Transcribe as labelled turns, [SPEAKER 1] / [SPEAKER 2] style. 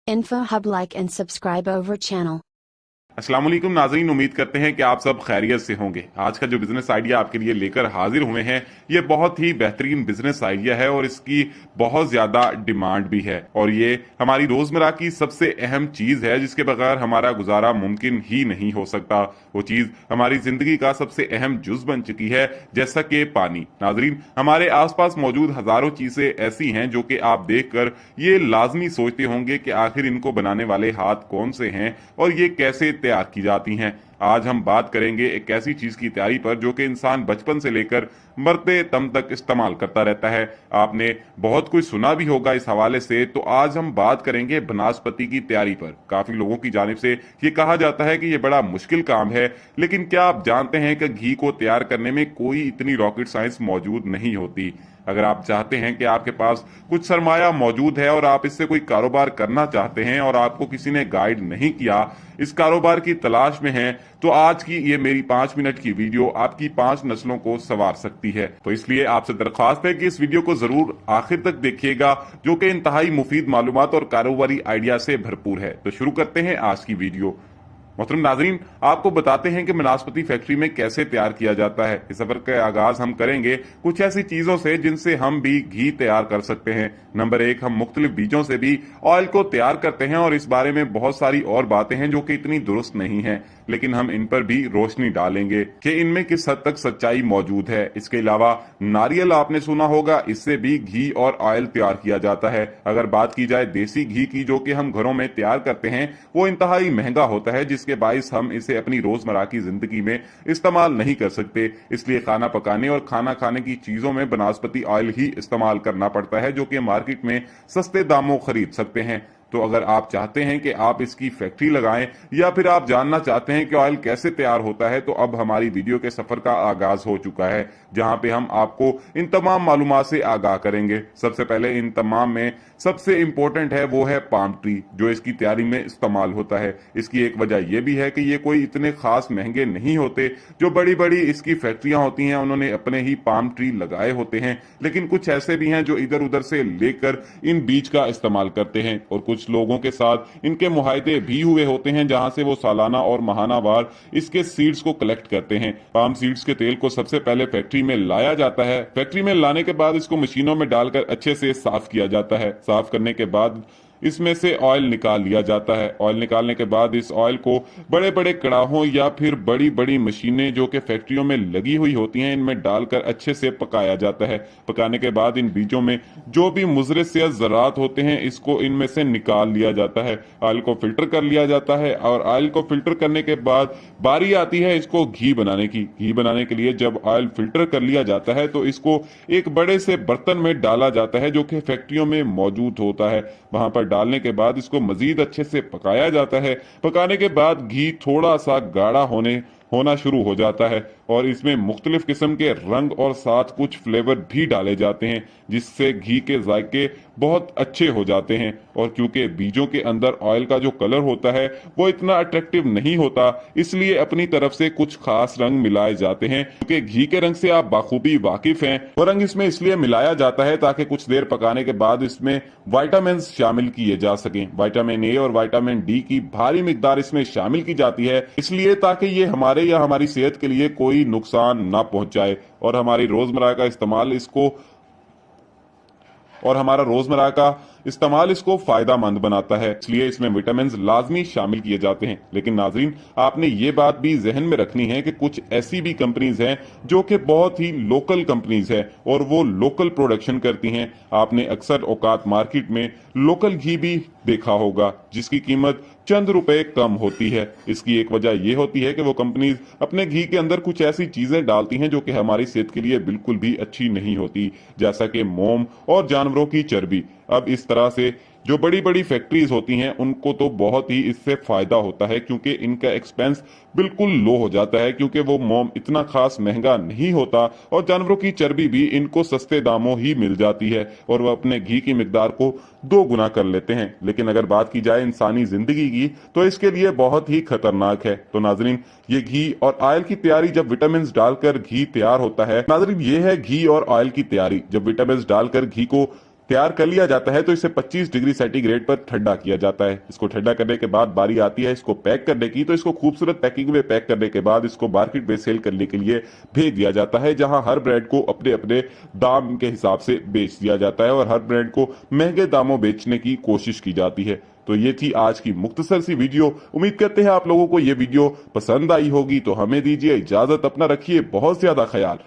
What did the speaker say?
[SPEAKER 1] Info Hub, like and subscribe over channel.
[SPEAKER 2] अस्सलाम वालेकुम नाज़रीन, उम्मीद करते हैं कि आप सब खैरियत से होंगे। आज का जो बिजनेस आइडिया आपके लिए लेकर हाजिर हुए हैं, ये बहुत ही बेहतरीन बिजनेस आइडिया है और इसकी बहुत ज्यादा डिमांड भी है और ये हमारी रोजमर्रा की सबसे अहम चीज है जिसके बगैर हमारा गुजारा मुमकिन ही नहीं हो सकता। वो चीज हमारी जिंदगी का सबसे अहम जुज बन चुकी है, जैसा कि पानी। नाज़रीन, हमारे आसपास मौजूद हजारों चीजें ऐसी हैं जो कि आप देखकर ये लाजमी सोचते होंगे कि आखिर इनको बनाने वाले हाथ कौन से हैं और ये कैसे तैयार की जाती हैं। आज हम बात करेंगे एक ऐसी चीज की तैयारी पर जो कि इंसान बचपन से लेकर मरते दम तक इस्तेमाल करता रहता है। आपने बहुत कुछ सुना भी होगा इस हवाले से। तो आज हम बात करेंगे बनास्पति की तैयारी पर। काफी लोगों की जानिब से ये कहा जाता है कि ये बड़ा मुश्किल काम है, लेकिन क्या आप जानते हैं कि घी को तैयार करने में कोई इतनी रॉकेट साइंस मौजूद नहीं होती। अगर आप चाहते हैं कि आपके पास कुछ सरमाया मौजूद है और आप इससे कोई कारोबार करना चाहते हैं और आपको किसी ने गाइड नहीं किया, इस कारोबार की तलाश में हैं, तो आज की ये मेरी 5 मिनट की वीडियो आपकी 5 नस्लों को संवार सकती है। तो इसलिए आपसे दरख्वास्त है कि इस वीडियो को जरूर आखिर तक देखिएगा, जो कि इंतहाई मुफीद मालूमात और कारोबारी आइडिया से भरपूर है। तो शुरू करते हैं आज की वीडियो। मोहतरम नाज़रीन, आपको बताते हैं कि बनास्पति फैक्ट्री में कैसे तैयार किया जाता है। इस सफर का आगाज हम करेंगे कुछ ऐसी चीजों से जिनसे हम भी घी तैयार कर सकते हैं। नंबर 1, हम मुख्तलिफ बीजों से भी ऑयल को तैयार करते हैं और इस बारे में बहुत सारी और बातें हैं जो कि इतनी दुरुस्त नहीं है, लेकिन हम इन पर भी रोशनी डालेंगे कि इनमें किस हद तक सच्चाई मौजूद है। इसके अलावा नारियल आपने सुना होगा, इससे भी घी और ऑयल तैयार किया जाता है। अगर बात की जाए देसी घी की जो कि हम घरों में तैयार करते हैं, वो इंतहाई महंगा होता है, जिसके बाइस हम इसे अपनी रोजमर्रा की जिंदगी में इस्तेमाल नहीं कर सकते। इसलिए खाना पकाने और खाना खाने की चीजों में बनास्पति ऑयल ही इस्तेमाल करना पड़ता है, जो कि मार्केट में सस्ते दामों खरीद सकते हैं। तो अगर आप चाहते हैं कि आप इसकी फैक्ट्री लगाएं या फिर आप जानना चाहते हैं कि ऑयल कैसे तैयार होता है, तो अब हमारी वीडियो के सफर का आगाज हो चुका है, जहां पे हम आपको इन तमाम मालूमात से आगाह करेंगे। सबसे पहले इन तमाम में सबसे इंपॉर्टेंट है वो है पाम ट्री, जो इसकी तैयारी में इस्तेमाल होता है। इसकी एक वजह यह भी है कि ये कोई इतने खास महंगे नहीं होते। जो बड़ी बड़ी इसकी फैक्ट्रियां होती हैं उन्होंने अपने ही पाम ट्री लगाए होते हैं, लेकिन कुछ ऐसे भी हैं जो इधर उधर से लेकर इन बीज का इस्तेमाल करते हैं और कुछ लोगों के साथ इनके मुआहदे भी हुए होते हैं, जहां से वो सालाना और माहाना वार इसके सीड्स को कलेक्ट करते हैं। पाम सीड्स के तेल को सबसे पहले फैक्ट्री में लाया जाता है। फैक्ट्री में लाने के बाद इसको मशीनों में डालकर अच्छे से साफ किया जाता है। साफ करने के बाद इसमें से ऑयल निकाल लिया जाता है। ऑयल निकालने के बाद इस ऑयल को बड़े बड़े कड़ाहों या फिर बड़ी बड़ी मशीनें जो कि फैक्ट्रियों में लगी हुई होती हैं, इनमें डालकर अच्छे से पकाया जाता है। पकाने के बाद इन बीजों में जो भी मुज़रिस या ज़रात होते हैं, इसको इनमें से निकाल लिया जाता है। ऑयल को फिल्टर कर लिया जाता है और ऑयल को फिल्टर करने के बाद बारी आती है इसको घी बनाने की। घी बनाने के लिए जब ऑयल फिल्टर कर लिया जाता है तो इसको एक बड़े से बर्तन में डाला जाता है, जो कि फैक्ट्रियों में मौजूद होता है। वहां पर डालने के बाद इसको मजीद अच्छे से पकाया जाता है। पकाने के बाद घी थोड़ा सा गाढ़ा होना शुरू हो जाता है और इसमें मुख्तलिफ किस्म के रंग और साथ कुछ फ्लेवर भी डाले जाते हैं, जिससे घी के जायके बहुत अच्छे हो जाते हैं। और क्योंकि बीजों के अंदर ऑयल का जो कलर होता है वो इतना अट्रैक्टिव नहीं होता, इसलिए अपनी तरफ से कुछ खास रंग मिलाए जाते हैं। क्योंकि घी के रंग से आप बाखूबी वाकिफ हैं, वो रंग इसमें इसलिए मिलाया जाता है ताकि कुछ देर पकाने के बाद इसमें वाइटामिन शामिल किए जा सकें। वाइटामिन ए और वाइटामिन डी की भारी मिकदार इसमें शामिल की जाती है, इसलिए ताकि ये हमारे या हमारी सेहत के लिए कोई नुकसान ना पहुंचाए और हमारी रोजमर्रा का इस्तेमाल इसको फायदामंद बनाता है। इसलिए इसमें विटामिन लाजमी शामिल किए जाते हैं। लेकिन नाजरीन, आपने ये बात भी जहन में रखनी है कि कुछ ऐसी भी कंपनीज हैं जो कि बहुत ही लोकल कंपनीज है और वो लोकल प्रोडक्शन करती हैं। आपने अक्सर औकात मार्केट में लोकल घी भी देखा होगा, जिसकी कीमत चंद रुपए कम होती है। इसकी एक वजह यह होती है कि वो कंपनीज अपने घी के अंदर कुछ ऐसी चीजें डालती हैं जो कि हमारी सेहत के लिए बिल्कुल भी अच्छी नहीं होती, जैसा कि मोम और जानवरों की चर्बी। अब इस तरह से जो बड़ी बड़ी फैक्ट्रीज होती हैं उनको तो बहुत ही इससे फायदा होता है, क्योंकि इनका एक्सपेंस बिल्कुल लो हो जाता है, क्योंकि वो मोम इतना खास महंगा नहीं होता और जानवरों की चर्बी भी इनको सस्ते दामों ही मिल जाती है और वह अपने घी की मिकदार को 2 गुना कर लेते हैं। लेकिन अगर बात की जाए इंसानी जिंदगी की, तो इसके लिए बहुत ही खतरनाक है। तो नाजरीन, ये घी और ऑयल की तैयारी जब विटामिन डालकर घी तैयार होता है, नाजरीन ये है घी और ऑयल की तैयारी। जब विटामिन डालकर घी को तैयार कर लिया जाता है तो इसे 25 डिग्री सेंटीग्रेड पर ठंडा किया जाता है। इसको ठंडा करने के बाद बारी आती है इसको पैक करने की। तो इसको खूबसूरत पैकिंग में पैक करने के बाद इसको मार्केट में सेल करने के लिए भेज दिया जाता है, जहां हर ब्रांड को अपने अपने दाम के हिसाब से बेच दिया जाता है और हर ब्रांड को महंगे दामों बेचने की कोशिश की जाती है। तो ये थी आज की मुख्तसर सी वीडियो। उम्मीद करते हैं आप लोगों को ये वीडियो पसंद आई होगी। तो हमें दीजिए इजाजत, अपना रखिए बहुत ज्यादा ख्याल।